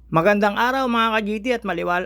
Magandang araw mga ka-GT at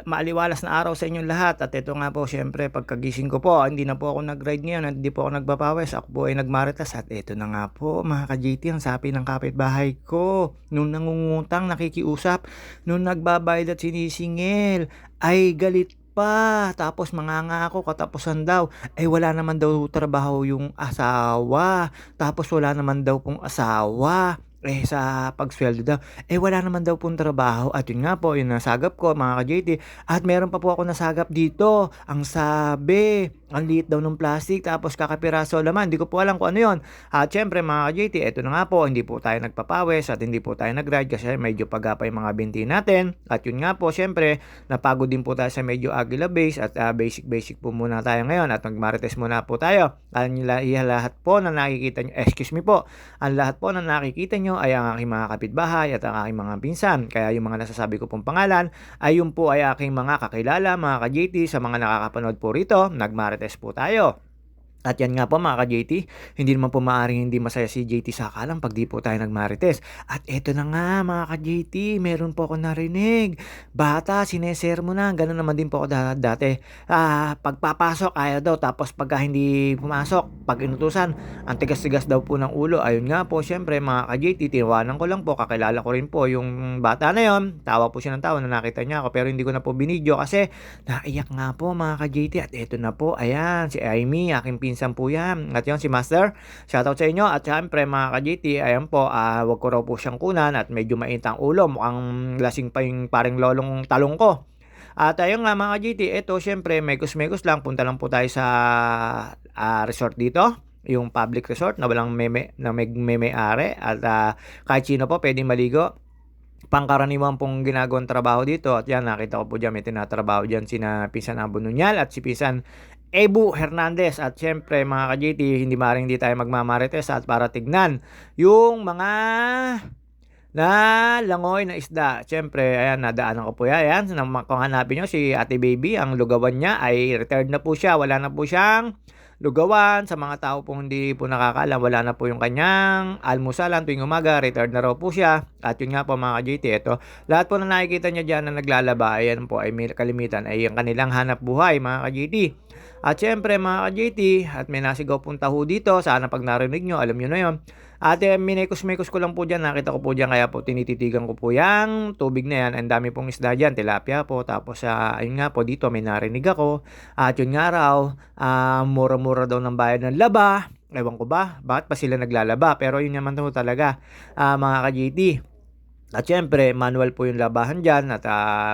maaliwalas na araw sa inyong lahat. At ito nga po, syempre, pagkagising ko po, hindi na po ako nag-ride ngayon at hindi po ako nagpapawis. Ako po ay nagmarites at ito na nga po mga ka-GT, ang sapi ng kapitbahay ko. Nung nangungutang, nakikiusap, nung nagbabayad at sinisingil, ay galit pa. Tapos manganga ako, katapusan daw. Ay wala naman daw trabaho yung asawa. Tapos wala naman daw pong asawa. Sa pagsweldo daw. Wala naman daw pong trabaho at yun nga po, yung nasagap ko mga ka-JT at meron pa po ako nasagap dito. Ang sabi, ang liit daw ng plastic tapos kakapiraso laman. Hindi ko po alam kung ano yun. At syempre mga ka-JT, eto na nga po, hindi po tayo nagpapawis at hindi po tayo nag-ride kasi medyo pagapa yung mga binti natin. At yun nga po, syempre, napagod din po tayo sa medyo Aguila base at basic po muna tayo ngayon at magmarites muna po tayo. Ang lahat po na nakikita nyo, excuse me po, ang lahat po na nakikita nyo ay ang aking mga kapitbahay at ang aking mga pinsan. Kaya yung mga nasasabi ko pong pangalan ay yung po ay aking mga kakilala, mga ka-JT. Sa mga nakakapanood po rito, nagmarites po tayo. At yan nga po mga ka-JT, hindi naman po maaaring hindi masaya si JT Sakalang pag di po tayo nagmarites. At eto na nga mga ka-JT, meron po ako narinig. Bata, sineser mo na. Ganun naman din po ako dati. Pagpapasok, ayaw daw. Tapos pagka hindi pumasok, pag inutusan, ang tigas-tigas daw po ng ulo. Ayun nga po, syempre mga ka-JT, tinawanan ko lang po. Kakilala ko rin po yung bata na yon. Tawa po siya ng tawa na nakita niya ako. Pero hindi ko na po binidyo kasi naiyak nga po mga ka-JT. At eto na po, ayan, si Amy, aking pinsan po yan. At yun si Master, shoutout sa inyo. At syempre mga ka-GT, ayan po, wag ko raw po siyang kunan at medyo mainit ang ulo. Mukhang lasing pa yung paring lolong talong ko. At ayun nga mga ka-GT, ito syempre mekos-mekos lang. Punta lang po tayo sa resort dito. Yung public resort na walang may-ari. At kahit sino po pwedeng maligo. Pangkaraniwan pong ginagawang trabaho dito at yan nakita ko po dyan may tinatrabaho dyan sina Pinsan Abo Nunyal at si Pinsan Ebu Hernandez at syempre mga ka-JT hindi maaaring hindi tayo magmamarites at para tignan yung mga na langoy na isda. Syempre, ayan, nadaanan ko po yan. Ayan, kung hanapin nyo si Ate Baby, ang lugawan niya ay retired na po siya. Wala na po siyang lugawan. Sa mga tao pong hindi po nakakaalam, wala na po yung kanyang almusalan tuwing umaga. Retired na raw po siya. At yun nga po mga ka-JT, ito. Lahat po na nakikita niya dyan na naglalaba, ayan po, ay may kalimitan, ay yung kanilang hanap buhay, mga ka-JT. At syempre mga ka-JT, at may nasigaw pong taho dito. Sana pag narinig nyo, alam nyo na yun. At minekos-mekos ko lang po dyan, nakita ko po dyan, kaya po tinititigan ko po yung tubig na yan. Ang dami pong isda dyan, tilapia po. Tapos ayun nga po dito, may narinig ako. At yun nga raw, mura-mura daw ng bayad ng laba. Ewan ko ba, bakit pa sila naglalaba? Pero yun naman po talaga, mga ka-JT. At syempre, manual po yung labahan dyan at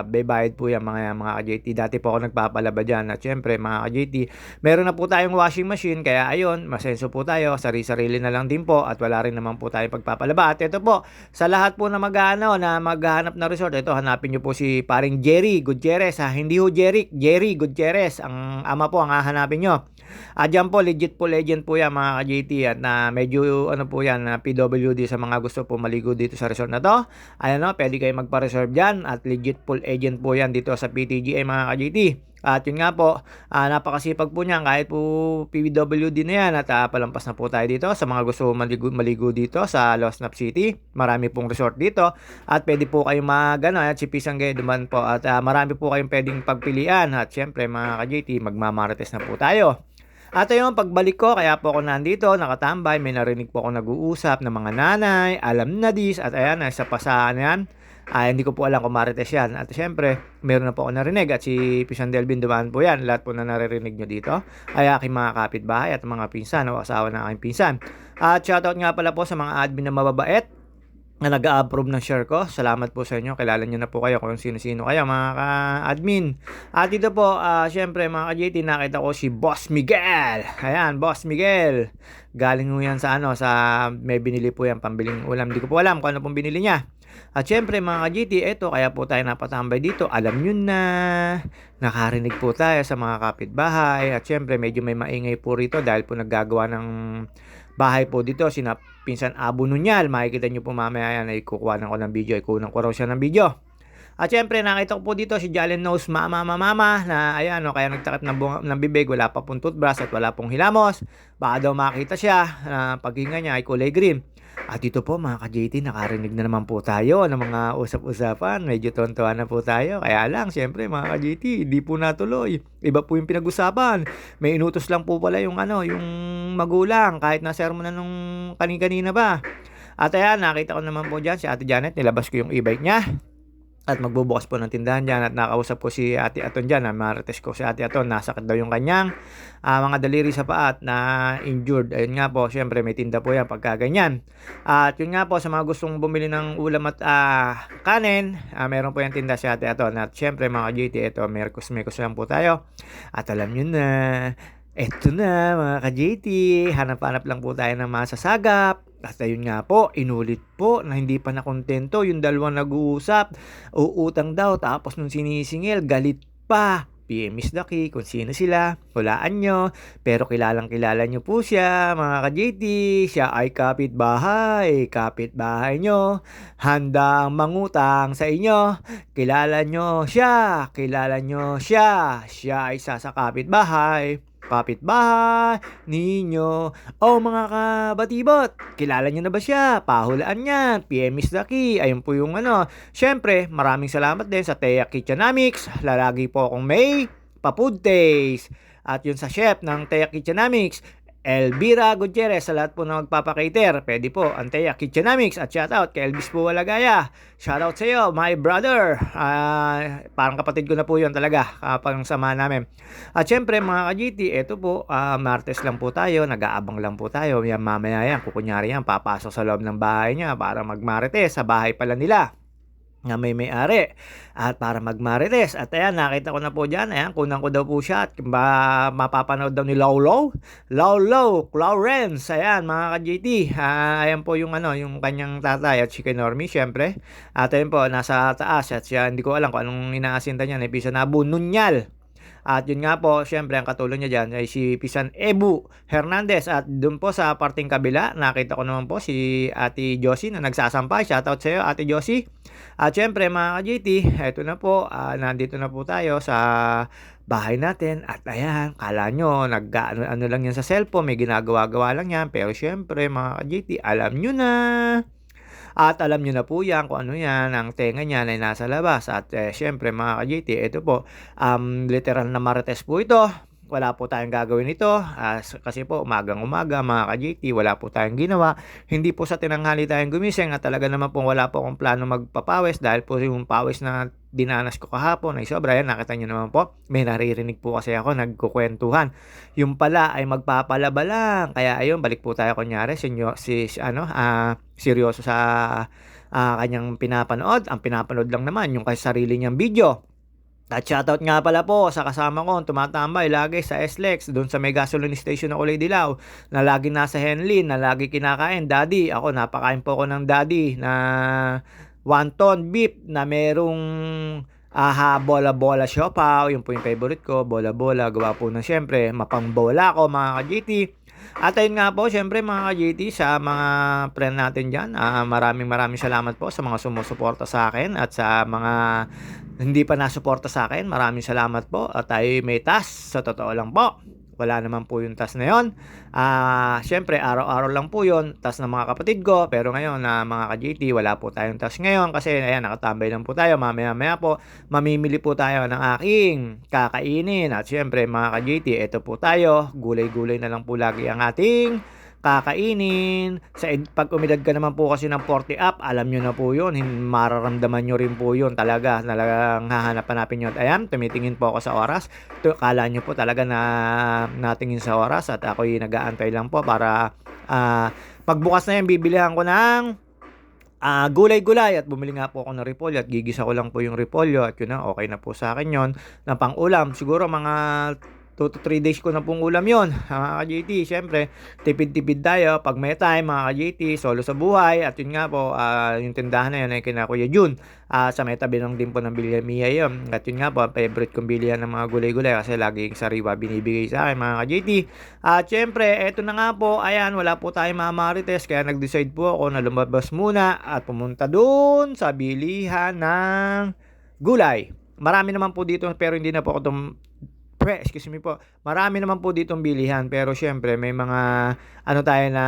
baybayad po yung mga ka-JT. Dati po ako nagpapalaba dyan at syempre mga ka-JT, meron na po tayong washing machine kaya ayun, masenso po tayo, sarili-sarili na lang din po at wala rin naman po tayo pagpapalaba. At ito po, sa lahat po na maghahanap na resort, ito hanapin nyo po si paring Jerry Gutierrez hindi ho Jerry Gutierrez, ang ama po ang hahanapin nyo. Dyan po, legit po legend po yan mga ka-JT at medyo ano po yan, PWD sa mga gusto po maligo dito sa resort na to. Ayan no, pwede kayo magpa-reserve dyan at legit full agent po yan dito sa PTGA mga ka-JT. At yun nga po, napakasipag po niyan kahit po PWD na yan at palampas na po tayo dito sa mga gusto maligo dito sa Los Nap City. Marami pong resort dito at pwede po kayong at si Pisang duman po at marami po kayong pwedeng pagpilian at syempre mga ka-JT magmamarites na po tayo. At ayun, pagbalik ko, kaya po ako nandito, nakatambay, may narinig po ako nag-uusap ng mga nanay, alam na dis, at ayan, sa pasaan yan. Hindi ko po alam kung marites yan. At syempre, meron na po ako narinig at si Pisan Delvin dumaan po yan. Lahat po na naririnig nyo dito ay aking mga kapitbahay at mga pinsan o asawa ng aking pinsan. At shoutout nga pala po sa mga admin na mababait na nag-a-approve ng share ko. Salamat po sa inyo. Kilala nyo na po kayo kung sino-sino kayo mga ka-admin. At dito po, syempre mga ka-JT, nakita ko si Boss Miguel. Ayan, Boss Miguel. Galing mo yan sa may binili po yan, pambiling ulam. Di ko po alam kung ano pong binili niya. At syempre mga ka-JT, eto, kaya po tayo napatambay dito. Alam nyo na, nakarinig po tayo sa mga kapitbahay. At syempre, medyo may maingay po rito dahil po naggagawa ng bahay po dito, sina Pinsan Abo Nunyal. Makikita nyo po mamaya yan ay kukuha ko ng video, ay kunan ko raw siya ng video. At syempre nakita ko po dito si Jalen Nose Mama na ayan kaya nagtakip ng bibig, wala pa pong toothbrush at wala pong hilamos. Baka daw makita siya, paghinga niya ay kulay green. At dito po mga ka-JT, nakarinig na naman po tayo ng mga usap-usapan. Medyo tontuhan na po tayo. Kaya lang, siyempre mga ka-JT, hindi po natuloy. Iba po yung pinag-usapan. May inutos lang po pala yung yung magulang kahit na sermon na nung kani-kanina ba. At ayan, nakita ko naman po dyan si Ate Janet, nilabas ko yung e-bike niya. At magbubukas po ng tindahan dyan at nakausap ko si Ate Aton dyan. Marites ko si Ate Aton, nasakit daw yung kanyang mga daliri sa paa at na injured. Ayun nga po, syempre may tinda po yan pagka ganyan. At yun nga po, sa mga gustong bumili ng ulam at kanin, meron po yung tinda si Ate Aton. At syempre mga GT, ito, Mercos lang po tayo. At alam nyo na, eto na mga ka-JT, hanap-hanap lang po tayo ng masasagap. At ayun nga po, inulit po na hindi pa nakontento yung dalawang nag-uusap. Uutang daw, tapos nung sinisingil, galit pa. PM is the key, kung sino sila, hulaan nyo. Pero kilalang kilala nyo po siya, mga ka-JT. Siya ay kapitbahay nyo. Handang mangutang sa inyo. Kilala nyo siya. Siya ay isa sa kapitbahay ninyo. Mga kabatibot, kilala nyo na ba siya? Pahulaan niyan. PM is the key. Ayun po yung Syempre, maraming salamat din sa Thea Kitchenomics. Lalagi po akong may pa-food taste. At yun sa chef ng Thea Kitchenomics, Elvira Gutierrez, sa lahat po na magpapakater. Pwede po, Antea Kitchenomics. At shoutout kay Elvis po Walagaya. Shoutout sa iyo, my brother. Parang kapatid ko na po yun talaga kapag sama namin. At syempre mga ka-GT, ito po, Martes lang po tayo. Nag-aabang lang po tayo. Yan, mamaya yan, kukunyari yan, papasok sa loob ng bahay niya para mag-Martes sa bahay pala nila nga may-ari at para magmarites. At ayan, nakita ko na po dyan, ayan, kunan ko daw po siya at mapapanood daw ni Lolo Clarence. Ayan mga ka-JT, ayan po yung yung kanyang tatay at si Normie syempre. At ayan po, nasa taas at siya, hindi ko alam kung anong inaasinta niya, na Pisan Abu Nunyal. At yun nga po, syempre ang katulong niya dyan ay si Pisan Ebu Hernandez. At dun po sa parting kabila, nakita ko naman po si Ate Josie na nagsasampay. Shoutout sa iyo, Ate Josie. At syempre mga ka-JT, eto na po, nandito na po tayo sa bahay natin. At ayan, kala nyo, ano lang yan sa cellphone, may ginagawa-gawa lang yan. Pero syempre mga ka-JT, alam nyo na. At alam nyo na po yan kung ano yan, ang tenga niya ay nasa labas. At syempre mga ka-JT, ito po, literal na marites po ito. Wala po tayong gagawin ito kasi po umagang-umaga mga ka-JT, wala po tayong ginawa. Hindi po sa tinanghali tayong gumising at talaga naman po wala po akong plano magpapawis dahil po yung pawis na dinanas ko kahapon ay sobra. Yan, nakita nyo naman po, may naririnig po kasi ako nagkukwentuhan. Yung pala ay magpapalaba lang. Kaya ayun, balik po tayo kunyari seryoso sa kanyang pinapanood. Ang pinapanood lang naman yung kasi sarili niyang video. At shoutout nga pala po sa kasama ko, tumatambay lagi sa SLEX, doon sa may gasoline station ng Ulay Dilaw, na lagi nasa Henlin, na lagi kinakain. Daddy, ako napakain po ako ng Daddy na wonton beef na merong bola-bola siopaw. Yun po yung favorite ko, bola-bola. Gawa po ng syempre, mapangbola ko mga ka-GT. At ayun nga po, syempre mga ka-GT, sa mga friend natin dyan, maraming salamat po sa mga sumusuporta sa akin at sa mga hindi pa nasuporta sa akin. Maraming salamat po at tayo may task. Sa totoo lang po, wala naman po yung task na yun. Syempre, araw-araw lang po yun, task ng mga kapatid ko. Pero ngayon, mga ka-GT, wala po tayong task ngayon kasi ayan, nakatambay lang po tayo. Mamaya po, mamimili po tayo ng aking kakainin. At syempre, mga ka-GT, ito po tayo. Gulay-gulay na lang po lagi ang ating kakainin. Pag umidad ka naman po kasi ng 40 up, alam nyo na po yun, mararamdaman nyo rin po yun talagang hahanap-hanapin nyo. At ayan, tumitingin po ako sa oras. Kala nyo po talaga na natingin sa oras at ako'y nag-aantay lang po para pagbukas na yan, bibilihan ko ng gulay-gulay at bumili nga po ako ng repolyo at gigisa ko lang po yung repolyo at yun na, okay na po sa akin yun na pang ulam. Siguro mga 2 to 3 days ko na pong ulam yun, mga ka-JT. Syempre, tipid-tipid tayo pag may time, mga ka-JT, solo sa buhay. At yun nga po, yung tindahan na yun ay kina Kuya Jun. Sa may tabi lang din po ng Bilyamia yun. At yun nga po, favorite kong bilihan ng mga gulay-gulay kasi lagi sariwa binibigay sa akin, mga ka-JT. At syempre, eto na nga po, ayan, wala po tayong mamarites, kaya nag-decide po ako na lumabas muna at pumunta dun sa bilihan ng gulay. Marami naman po dito pero hindi na po ako excuse me po. Marami naman po ditong bilihan pero syempre may mga tayo na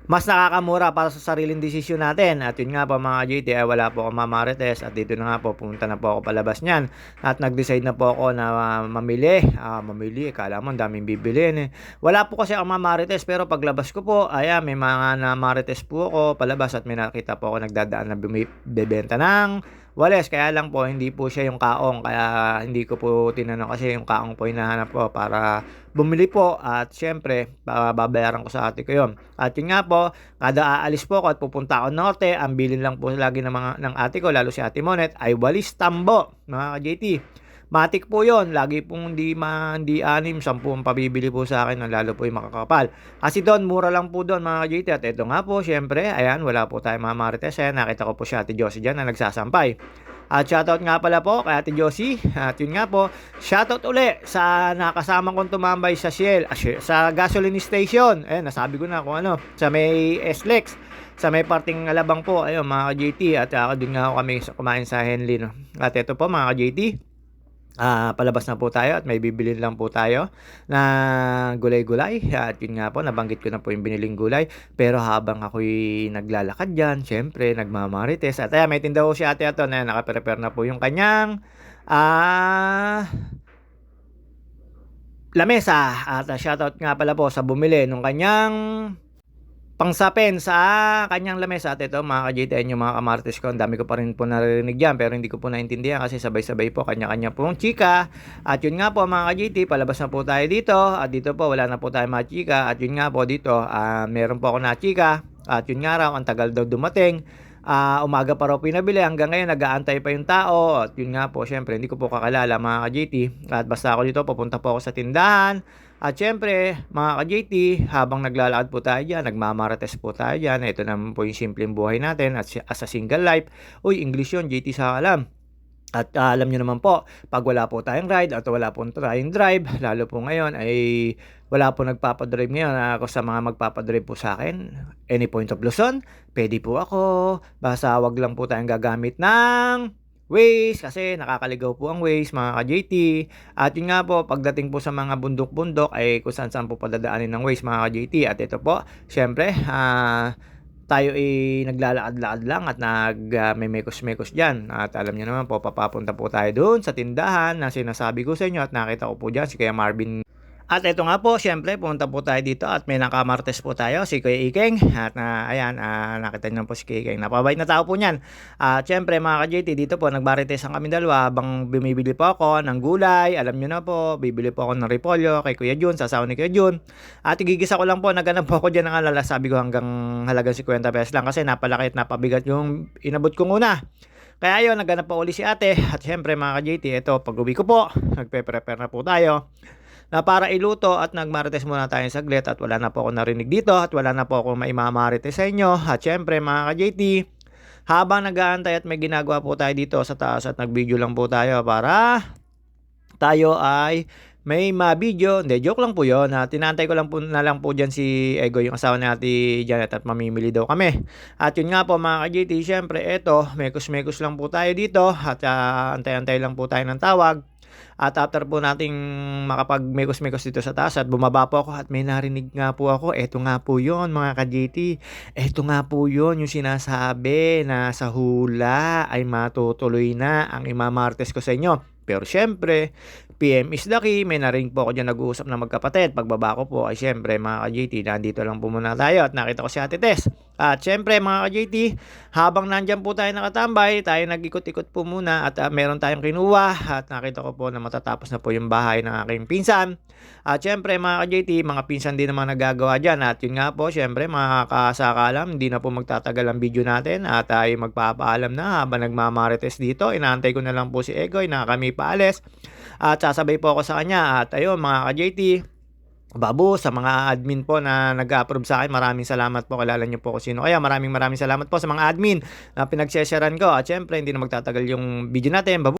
mas nakakamura para sa sariling desisyon natin. At yun nga po mga GT, ay wala po akong mamarites at dito na nga po, pumunta na po ako palabas niyan at nag-decide na po ako na mamili. Kala mo ang daming bibiliin eh. Wala po kasi akong mamarites, pero paglabas ko po, ayan, may mga namarites po ako palabas at may nakita po ako nagdadaan na bebenta ng wales. Kaya lang po hindi po siya yung kaong, kaya hindi ko po tinanong kasi yung kaong po hinahanap ko para bumili po. At syempre babayaran ko sa ate ko yun. At yun nga po, kada aalis po ako at pupunta ako norte, ang bilin lang po lagi ng ate ko, lalo si Ate Monet, ay walis tambo mga ka-JT. Matik po yon, lagi pong hindi 6, 10 ang pabibili po sa akin, lalo po yung makakapal. Kasi doon, mura lang po doon mga ka-JT. At ito nga po, syempre, ayan, wala po tayong mga marites. Ayan, nakita ko po si Ate Josie dyan na nagsasampay. At shoutout nga pala po kay Ate Josie. At yun nga po, shoutout uli sa nakasama kong tumambay sa Shell, sa gasoline station. Ayan, nasabi ko na kung ano, sa may SLEX, sa may parting Alabang po. Ayun mga ka-JT, at doon nga ako kami kumain sa Henley, no? At ito po mga ka-JT, palabas na po tayo at may bibilin lang po tayo na gulay-gulay. At yun nga po, nabanggit ko na po yung biniling gulay. Pero habang ako'y naglalakad dyan, syempre, nagmamarites. At may tinda ko si ate ato na nakaprepare na po yung kanyang lamesa. At shoutout nga pala po sa bumili nung kanyang pangsapin sa kanyang lamesa. At ito mga ka-JTN, yung mga kamartes ko, ang dami ko pa rin po naririnig dyan, pero hindi ko po naintindihan kasi sabay-sabay po kanya-kanya pong chika. At yun nga po mga ka-JT, palabas na po tayo dito. At dito po wala na po tayo mga chika. At yun nga po dito, meron po ako na chika. At yun nga raw, ang tagal daw dumating. Umaga pa raw pinabili, hanggang ngayon nag-aantay pa yung tao. At yun nga po, syempre hindi ko po kakalala mga ka-JT. At basta ako dito, papunta po ako sa tindahan. At syempre, mga ka-JT, habang naglalakad po tayo dyan, nagmamarites po tayo dyan. Ito naman po yung simpleng buhay natin at as a single life. Uy, English yun, JT sa alam. At alam nyo naman po, pag wala po tayong ride at wala po tayong drive, lalo po ngayon ay wala po nagpapadrive ngayon. Ako sa mga magpapadrive po sa akin, any point of Luzon, pwede po ako. Basta wag lang po tayong gagamit ng Waze, kasi nakakaligaw po ang Waze mga ka-JT. At yun nga po, pagdating po sa mga bundok-bundok ay kung saan po padadaanin ng Waze mga ka-JT. At ito po, syempre, tayo ay naglalakad-lakad lang at may mekos-mekos dyan. At alam niyo naman po, papapunta po tayo doon sa tindahan na sinasabi ko sa inyo at nakita ko po dyan si Kuya Marvin. At ito nga po, syempre, pumunta po tayo dito at may nakamartes po tayo, si Kuya Ikeng. At ayan, nakita niyo po si Kuya Ikeng. Napabait na tao po niyan. At syempre mga ka-JT, dito po nagmarites ang kami dalawa habang bumibili po ako ng gulay. Alam niyo na po, bibili po ako ng repolyo kay Kuya Jun, sa asawa ni Kuya Jun. At igigisa ko lang po, naghanap po ako dyan ng alala. Sabi ko hanggang halagang 50 pesos lang kasi napalaki at napabigat yung inabot ko muna. Kaya yun, naghanap po uli si ate. At syempre mga ka-JT, ito, pag-uwi ko po, nagpe-prepare na po tayo na para iluto at nagmarites muna tayo saglit. At wala na po ako narinig dito at wala na po ako maimamarites sa inyo. At syempre mga ka-JT, habang nag-aantay at may ginagawa po tayo dito sa taas at nag-video lang po tayo para tayo ay may ma-video. Hindi, joke lang po yun. Tinantay ko lang po dyan si Ego, yung asawa ni Ate Janet, at mamimili daw kami. At yun nga po mga ka-JT, syempre eto, mekos-mekos lang po tayo dito at antay-antay lang po tayo ng tawag. At after po nating makapag-mekos-mekos dito sa taas at bumaba po ako at may narinig nga po ako. Eto nga po yun mga ka-JT. Eto nga po yun yung sinasabi na sa hula ay matutuloy na ang imamartes ko sa inyo. Pero syempre, PM is the key. May narinig po ako dyan nag-uusap na magkapatid. Pagbaba ko po ay syempre mga ka-JT, nandito lang po muna tayo at nakita ko si Ate Tess. At syempre mga ka-JT, habang nandyan po tayo nakatambay, tayo nag-ikot-ikot po muna at meron tayong kinuha at nakita ko po na matatapos na po yung bahay ng aking pinsan. At syempre mga ka-JT, mga pinsan din naman nagagawa dyan. At yun nga po, syempre mga kasakalam, hindi na po magtatagal ang video natin at tayo magpapaalam na habang nagmamarites dito. Inaantay ko na lang po si Egoy na kami paalis at sasabay po ako sa kanya. At ayun mga ka-JT, Babu, sa mga admin po na nag-approve sa akin, maraming salamat po. Kilala niyo po kung sino kaya. Maraming salamat po sa mga admin na pinagsesharean ko. At syempre, hindi na magtatagal yung video natin. Babu.